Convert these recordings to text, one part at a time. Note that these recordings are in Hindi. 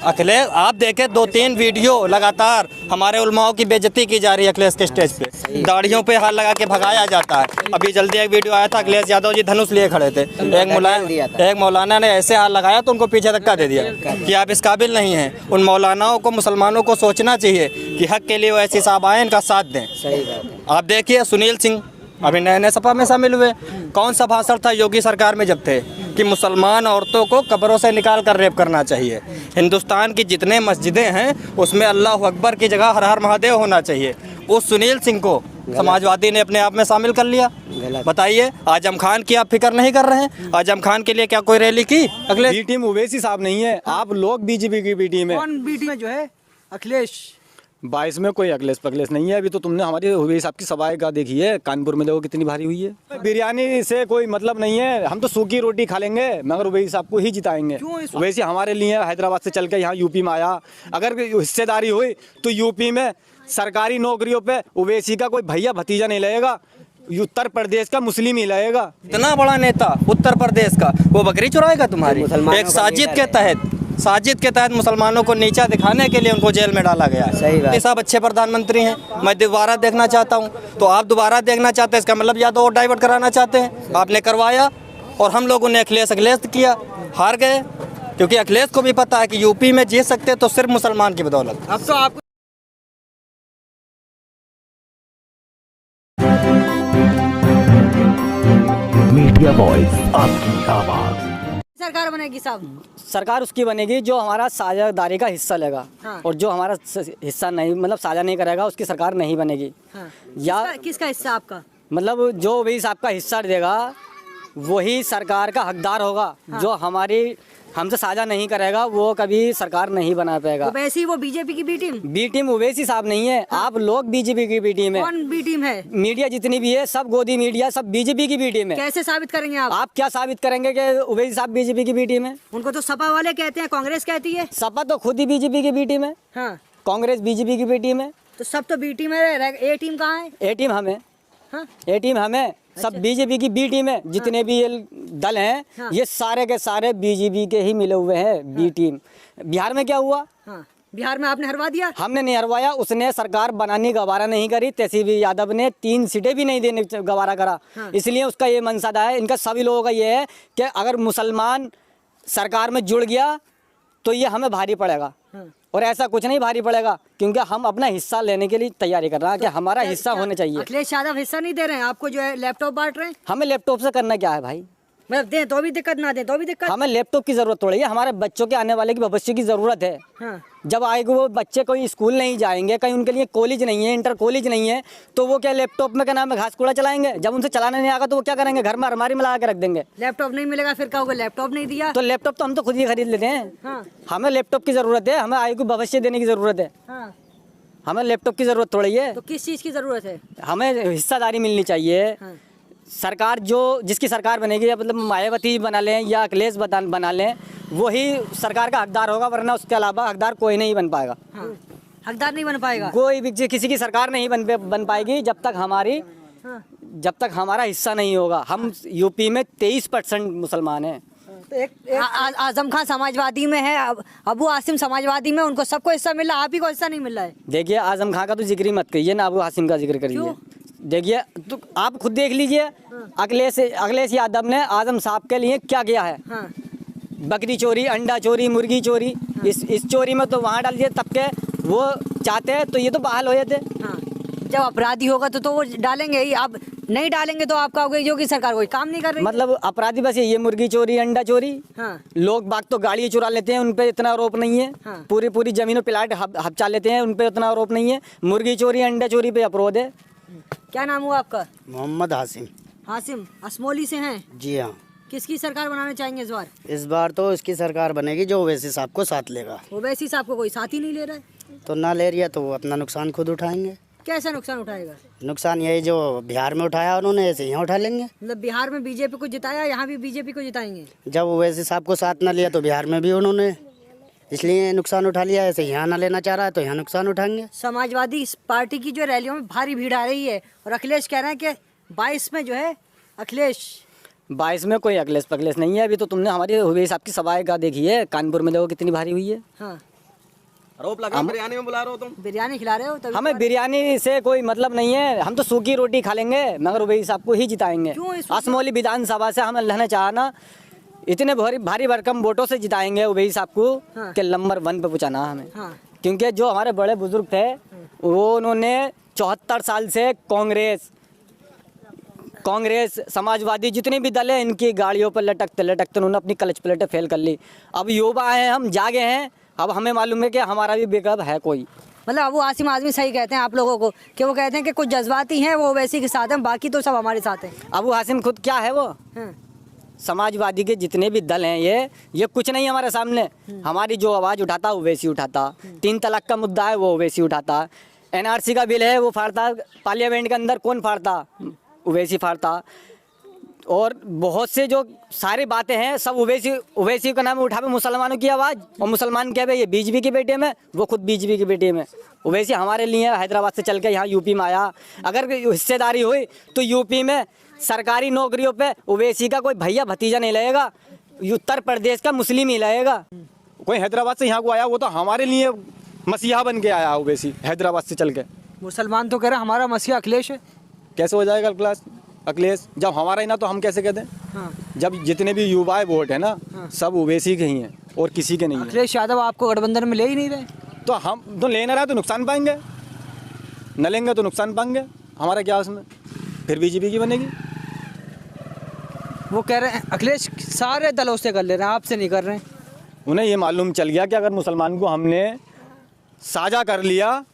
अखिलेश आप देखे 2-3 वीडियो लगातार हमारे उलमाओं की बेइज्जती की जा रही है अखिलेश के स्टेज पे, दाढ़ियों पे हाथ लगा के भगाया जाता है। अभी जल्दी एक वीडियो आया था, अखिलेश यादव जी धनुष लिए खड़े थे, एक मौलाना ने ऐसे हाथ लगाया तो उनको पीछे धक्का दे दिया कि आप इस काबिल नहीं हैं। उन मौलानाओं को, मुसलमानों को सोचना चाहिए कि हक के लिए वो ऐसी साहब आए, इनका साथ दें। सही बात है। आप देखिए सुनील सिंह अभी नए सपा में शामिल हुए, कौन सा भाषण था योगी सरकार में जब थे कि मुसलमान औरतों को कब्रों से निकाल कर रेप करना चाहिए। हिंदुस्तान की जितने मस्जिदें हैं उसमें अल्लाह अकबर की जगह हर हर महादेव होना चाहिए। उस सुनील सिंह को समाजवादी ने अपने आप में शामिल कर लिया। बताइए, आजम खान की आप फिक्र नहीं कर रहे हैं? आजम खान के लिए क्या कोई रैली की? अगले बी टीम ओवैसी साहब नहीं है, आप लोग बीजेपी की बी टीम है। कौन बी टीम में जो है? अखिलेश 22 में कोई अखिलेश पखलेश नहीं है। अभी तो तुमने हमारी ओवैसी साहब की सभाएं का देखी है, कानपुर में देखो कितनी भारी हुई है। बिरयानी से कोई मतलब नहीं है, हम तो सूखी रोटी खा लेंगे मगर ओवैसी साहब को ही जिताएंगे। ओवैसी हमारे लिए हैदराबाद से चल के यहाँ यूपी में आया, अगर हिस्सेदारी हुई तो यूपी में सरकारी नौकरियों पे ओवैसी का कोई भैया भतीजा नहीं लगेगा, उत्तर प्रदेश का मुस्लिम ही लगेगा। इतना बड़ा नेता उत्तर प्रदेश का, वो बकरी चुराएगा तुम्हारी? एक साजिद के तहत मुसलमानों को नीचा दिखाने के लिए उनको जेल में डाला गया है। साहब अच्छे प्रधानमंत्री हैं, मैं दोबारा देखना चाहता हूं। तो आप दोबारा देखना चाहते हैं, इसका मतलब या तो और डाइवर्ट कराना चाहते हैं। आपने करवाया और हम लोगों ने अखिलेश किया, हार गए। क्योंकि अखिलेश को भी पता है कि यूपी में जीत सकते तो सिर्फ मुसलमान की बदौलत। अब तो आप मीडिया वॉइस, आपकी आवाज। सरकार बनेगी साहब? सरकार उसकी बनेगी जो हमारा साझेदारी का हिस्सा लेगा। हाँ। और जो हमारा हिस्सा नहीं, मतलब साझा नहीं करेगा, उसकी सरकार नहीं बनेगी। हाँ। या किसका हिस्सा आपका? मतलब जो भी आपका हिस्सा देगा वही सरकार का हकदार होगा। हाँ। जो हमसे साझा नहीं करेगा वो कभी सरकार नहीं बना पाएगा। वैसे ही वो बीजेपी की बी टीम ओवैसी साहब नहीं है। हाँ। आप लोग बीजेपी की बी टीम है। कौन बी टीम है? मीडिया जितनी भी है सब गोदी मीडिया, सब बीजेपी की बी टीम है। कैसे साबित करेंगे आप? आप क्या साबित करेंगे कि ओवैसी साहब बीजेपी की बी टीम है? उनको तो सपा वाले कहते हैं, कांग्रेस कहती है। सपा तो खुद ही बीजेपी की बी टीम है। हाँ। कांग्रेस बीजेपी की बी टीम है। तो सब तो बी टीम है, ए टीम कहाँ है? ए टीम हमें। हाँ? ए टीम हमें। सब बीजेपी की बी टीम है। जितने भी ये दल हैं, हाँ। ये सारे के सारे बीजेपी के ही मिले हुए हैं। B team. बिहार में क्या हुआ? हाँ। बिहार में आपने हरवा दिया? हमने नहीं हरवाया, उसने सरकार बनाने गवारा नहीं करी। तेजस्वी यादव ने 3 सीटें भी नहीं देने गवारा करा। हाँ। इसलिए उसका ये मनसादा है, इनका सभी लोगों का ये है कि अगर मुसलमान सरकार में जुड़ गया तो ये हमें भारी पड़ेगा। हाँ। और ऐसा कुछ नहीं भारी पड़ेगा, क्योंकि हम अपना हिस्सा लेने के लिए तैयारी कर रहे हैं कि हमारा हिस्सा होना चाहिए। अखिलेश यादव हिस्सा नहीं दे रहे हैं आपको, जो है लैपटॉप बांट रहे हैं। हमें लैपटॉप से करना क्या है भाई? मतलब दें तो भी दिक्कत, ना दें तो भी दिक्कत। हमें लैपटॉप की जरूरत थोड़ी है, हमारे बच्चों के आने वाले की भविष्य की जरूरत है। हाँ। जब आएगा वो बच्चे कोई स्कूल नहीं जाएंगे, कहीं उनके लिए कॉलेज नहीं है, इंटर कॉलेज नहीं है, तो वो क्या लैपटॉप में क्या नाम है घास कूड़ा चलाएंगे? जब उनसे चलाने नहीं आएगा तो वो क्या करेंगे? घर में अलमारी में लगा के रख देंगे। लैपटॉप नहीं मिलेगा फिर कहोगे लैपटॉप नहीं दिया। तो लैपटॉप तो हम तो खुद ही खरीद लेते हैं। हाँ। हमें लैपटॉप की जरूरत है, हमें आगे को भविष्य देने की जरूरत है। हाँ। हमें लैपटॉप की जरूरत थोड़ी है। तो किस चीज़ की जरूरत है? हमें हिस्सेदारी मिलनी चाहिए। हाँ। सरकार जो जिसकी सरकार बनेगी, मतलब मायावती बना लें या अखिलेश बना लें, वही सरकार का हकदार होगा, वरना उसके अलावा हकदार कोई नहीं बन पाएगा। हाँ। हकदार नहीं बन पाएगा कोई भी, किसी की सरकार नहीं बन पाएगी जब तक हमारा हिस्सा नहीं होगा। हम यूपी में 23% मुसलमान हैं। तो आजम खान समाजवादी में है, अबू आसिम समाजवादी में, उनको सबको हिस्सा मिल रहा है, आप ही को हिस्सा नहीं मिल रहा है। देखिए, आजम खान का तो जिक्र ही मत करिए ना, अबू आसिम का जिक्र करिए। देखिए, तो आप खुद देख लीजिए, अखिलेश यादव ने आजम साहब के लिए क्या किया है। हाँ। बकरी चोरी, अंडा चोरी, मुर्गी चोरी। हाँ। इस चोरी में तो वहाँ डाल दिए, तब के वो चाहते हैं तो ये तो बहाल हो जाते। हाँ। जब अपराधी होगा तो वो डालेंगे ही, आप नहीं डालेंगे तो आप कहोगे जो कि सरकार कोई काम नहीं कर रही। मतलब अपराधी बस ये मुर्गी चोरी, अंडा चोरी। हाँ। लोग बाग तो गाड़ी चुरा लेते हैं, उन पे इतना आरोप नहीं है। हाँ। पूरी जमीनों प्लाट हपचा लेते हैं, उन पे इतना आरोप नहीं है। मुर्गी चोरी, अंडा चोरी पे अपराध है। क्या नाम हुआ आपका? मोहम्मद हासिम। हासिम असमोली से हैं? जी हाँ। किसकी सरकार बनाना चाहेंगे इस बार? इस बार तो इसकी सरकार बनेगी जो ओवैसी साहब को साथ लेगा। ओवैसी साहब को कोई साथ ही नहीं ले रहा है। तो ना ले रही है तो वो अपना नुकसान खुद उठाएंगे। कैसा नुकसान उठाएगा? नुकसान यही जो बिहार में उठाया उन्होंने, ऐसे यहाँ उठा लेंगे। मतलब बिहार में बीजेपी को जिताया, यहाँ भी बीजेपी को जिताएंगे। जब ओवैसी साहब को साथ ना लिया तो बिहार में भी उन्होंने इसलिए नुकसान उठा लिया, ऐसे यहाँ ना लेना चाह रहा है तो यहाँ नुकसान उठाएंगे। समाजवादी पार्टी की जो रैलियों में भारी भीड़ आ रही है, और अखिलेश कह रहे हैं कि 22 में जो है अखिलेश 22 में कोई अखिलेश पखलेश नहीं है। अभी तो तुमने हमारी ओवैसी साहब की सभाएं का देखी है, कानपुर में देखो कितनी भारी हुई है। हाँ। आरोप लगा बिरयानी में बुला रहे हो तुम। बिरयानी खिला रहे हो तभी हमें बिरयानी से कोई मतलब नहीं है, हम तो सूखी रोटी खा लेंगे मगर वही साहब को ही जिताएंगे। क्यों इस- असमौली विधानसभा से हम अल्लाह ने चाहा ना, इतने भारी भरकम वोटों से जिताएंगे वही साहब को हाँ। कि नंबर 1 पे पहुंचाना हमें। हाँ। क्योंकि जो हमारे बड़े बुजुर्ग थे वो उन्होंने 74 साल से कांग्रेस समाजवादी जितने भी दल है इनकी गाड़ियों पर लटकते लटकते उन्होंने अपनी क्लच प्लेटें फेल कर ली। अब युवा हैं, हम जागे हैं, अब हमें मालूम है कि हमारा भी विकल्प है कोई। मतलब अबू आसिम आजमी सही कहते हैं आप लोगों को कि वो कहते हैं कि कुछ जज्बाती हैं वो ओवैसी के साथ हैं, बाकी तो सब हमारे साथ हैं। अबू हासिम खुद क्या है वो? हाँ। समाजवादी के जितने भी दल हैं ये कुछ नहीं हमारे सामने। हमारी जो आवाज़ उठाता वो वैसी उठाता, 3 तलाक का मुद्दा है वो वैसी उठाता, NRC का बिल है वो फाड़ता, पार्लियामेंट के अंदर कौन फाड़ता वैसी फाड़ता, और बहुत से जो सारी बातें हैं सब ओवैसी का नाम उठावे मुसलमानों की आवाज़, और मुसलमान क्या है ये बीजेपी के बेटे में, वो खुद बीजेपी के बेटे में। ओवैसी हमारे लिए हैदराबाद से चल के यहाँ यूपी में आया, अगर हिस्सेदारी हुई तो यूपी में सरकारी नौकरियों पे ओवैसी का कोई भैया भतीजा नहीं लगेगा, उत्तर प्रदेश का मुस्लिम ही लगेगा। कोई हैदराबाद से यहाँ को आया वो तो हमारे लिए मसीहा बन के आया ओवैसी, हैदराबाद से चल के। मुसलमान तो कह रहे हैं हमारा मसीहा अखिलेश है। कैसे हो जाएगा अखिलेश? जब हमारा ही ना तो हम कैसे कहते हैं? हाँ। जब जितने भी युवा वोट है ना सब ओवैसी के ही हैं और किसी के नहीं है। अखिलेश यादव आपको गठबंधन में ले ही नहीं रहे। तो हम तो लेना रहा तो नुकसान पाएंगे, न लेंगे तो नुकसान पाएंगे, हमारा क्या उसमें? फिर बीजेपी की बनेगी। वो कह रहे हैं अखिलेश सारे दलों से कर ले रहे हैं, आपसे नहीं कर रहे हैं। उन्हें ये मालूम चल गया कि अगर मुसलमान को हमने साझा कर लिया,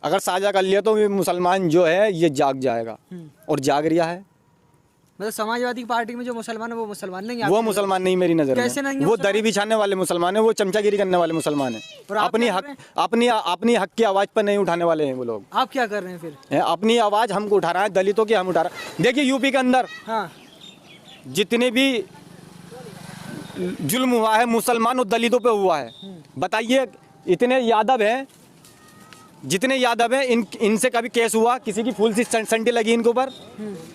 अगर साझा कर लिया तो ये मुसलमान जो है ये जाग जाएगा, और जाग रिया है। मतलब समाजवादी पार्टी में जो मुसलमान है वो मुसलमान नहीं है। वो मुसलमान नहीं मेरी नज़र कैसे नहीं में, है वो मुसलमान? दरी बिछाने वाले मुसलमान है, वो चमचागिरी करने वाले मुसलमान है। और आप अपनी क्या हक कर अपनी हक की आवाज़ पर नहीं उठाने वाले हैं वो लोग। आप क्या कर रहे हैं फिर? अपनी आवाज़ हमको उठा रहा है, दलितों की हम उठा रहा है। देखिए यूपी के अंदर हाँ। जितने भी जुल्म हुआ है मुसलमान और दलितों पे हुआ है, बताइए इतने यादव हैं, जितने यादव हैं इनसे कभी केस हुआ? किसी की फूल सी संटी लगी इनके ऊपर?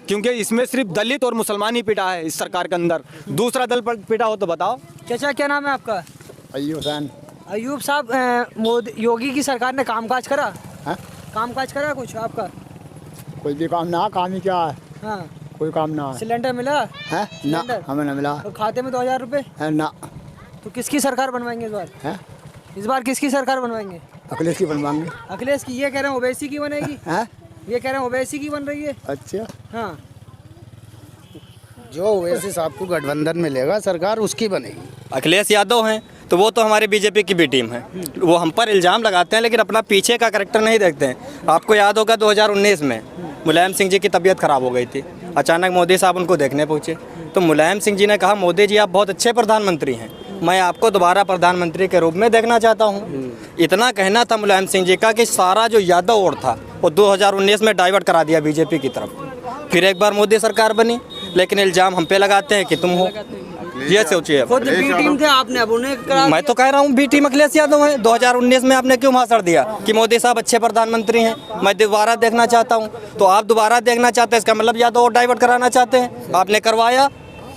क्योंकि इसमें सिर्फ दलित और मुसलमान ही पिटा है इस सरकार के अंदर, दूसरा दल पिटा हो तो बताओ। चाचा क्या नाम है आपका? अय्यूब खान। अयूब साहब, मोदी योगी की सरकार ने कामकाज करा? हाँ? कामकाज करा कुछ आपका? कोई भी काम ना, काम ही क्या है, हाँ। कोई काम ना है। सिलेंडर मिला? है ना, सिलेंडर? हमें ना मिला और खाते में 2000 रुपए? है ना। तो किसकी सरकार बनवाएंगे इस बार? है इस बार किसकी सरकार बनवाएंगे? अखिलेश की बनवाएंगे। अखिलेश की? ये कह रहे हैं ओवैसी की बनेगी। है ये कह रहे हैं ओवैसी की बन रही है। अच्छा, हाँ। जो वैसे साहब को गठबंधन मिलेगा सरकार उसकी बनेगी। अखिलेश यादव हैं तो वो तो हमारी बीजेपी की भी टीम है, वो हम पर इल्ज़ाम लगाते हैं लेकिन अपना पीछे का करैक्टर नहीं देखते हैं। आपको याद होगा 2019 में मुलायम सिंह जी की तबीयत खराब हो गई थी, अचानक मोदी साहब उनको देखने पहुँचे तो मुलायम सिंह जी ने कहा मोदी जी आप बहुत अच्छे प्रधानमंत्री हैं, मैं आपको दोबारा प्रधानमंत्री के रूप में देखना चाहता हूँ। इतना कहना था मुलायम सिंह जी का कि सारा जो यादव वोट था वो 2019 में डाइवर्ट करा दिया बीजेपी की तरफ। फिर एक बार मोदी सरकार बनी लेकिन इल्ज़ाम हम पे लगाते हैं कि तुम हो। ये सोचिए, खुद बी टीम थे आपने, अब उन्हें करा। मैं तो कह रहा हूँ बी टीम अखिलेश यादव है। 2019 में आपने क्यों भाषण दिया कि मोदी साहब अच्छे प्रधानमंत्री हैं, मैं दोबारा देखना चाहता हूँ? तो आप दोबारा देखना चाहते हैं, इसका मतलब यादव और डाइवर्ट कराना चाहते हैं। आपने करवाया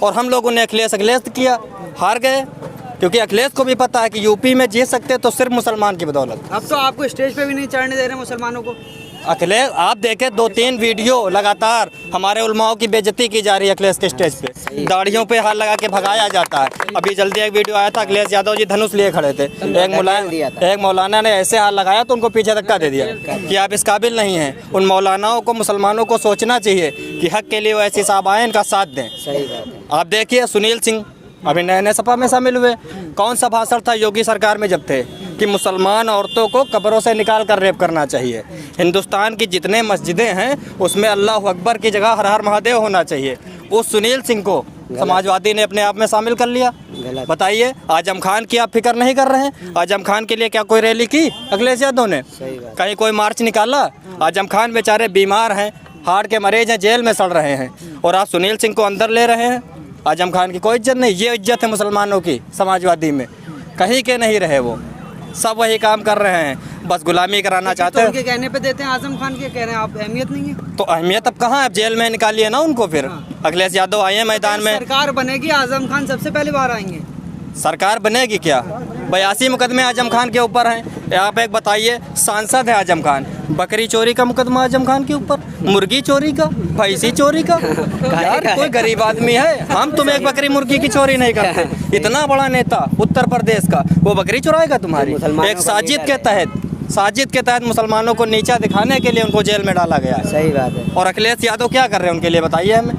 और हम लोगों ने अखिलेश किया, हार गए। क्योंकि अखिलेश को भी पता है कि यूपी में जीत सकते तो सिर्फ मुसलमान की बदौलत। अब तो आपको स्टेज पे भी नहीं चढ़ने दे रहे मुसलमानों को। अखिलेश आप देखें 2-3 वीडियो लगातार हमारे उलमाओं की बेइज्जती की जा रही है अखिलेश के स्टेज पे, दाढ़ियों पे हाथ लगा के भगाया जाता है। अभी जल्दी एक वीडियो आया था, अखिलेश यादव जी धनुष लिए खड़े थे, एक मौलाना ने ऐसे हाथ लगाया तो उनको पीछे धक्का दे दिया कि आप इस काबिल नहीं हैं। उन मौलानाओं को मुसलमानों को सोचना चाहिए कि हक के लिए वो ऐसी साहब आए, इनका साथ दें। सही बात है। आप देखिए सुनील सिंह अभी नए सपा में शामिल हुए, कौन सा भाषण था योगी सरकार में जब थे कि मुसलमान औरतों को कब्रों से निकाल कर रेप करना चाहिए। हिंदुस्तान की जितने मस्जिदें हैं उसमें अल्लाह अकबर की जगह हर हर महादेव होना चाहिए। उस सुनील सिंह को समाजवादी ने अपने आप में शामिल कर लिया। बताइए, आजम खान की आप फिक्र नहीं कर रहे हैं? आजम खान के लिए क्या कोई रैली की अखिलेश यादव ने? कहीं कोई मार्च निकाला? आजम खान बेचारे बीमार हैं, हार्ट के मरीज हैं, जेल में सड़ रहे हैं, और आप सुनील सिंह को अंदर ले रहे हैं। आजम खान की कोई इज्जत नहीं। ये इज्जत है मुसलमानों की समाजवादी में, कहीं के नहीं रहे। वो सब वही काम कर रहे हैं, बस गुलामी कराना चाहते हैं। उनके कहने पे देते हैं, आजम खान के कह रहे हैं आप अहमियत नहीं है। तो अहमियत अब कहाँ है? अब जेल में निकालिए ना उनको। फिर अखिलेश यादव आए हैं मैदान में। सरकार बनेगी, आजम खान सबसे पहले बाहर आएंगे। सरकार बनेगी क्या? 82 मुकदमे आजम खान के ऊपर हैं। आप एक बताइए, सांसद है आजम खान, बकरी चोरी का मुकदमा आजम खान के ऊपर, मुर्गी चोरी का, भैंसी चोरी का। यार कोई गरीब आदमी है, हम तुम एक बकरी मुर्गी की चोरी नहीं करते। इतना बड़ा नेता उत्तर प्रदेश का, वो बकरी चुराएगा तुम्हारी? एक साजिद के तहत मुसलमानों को नीचा दिखाने के लिए उनको जेल में डाला गया। सही बात है। और अखिलेश यादव क्या कर रहे हैं उनके लिए, बताइए हमें।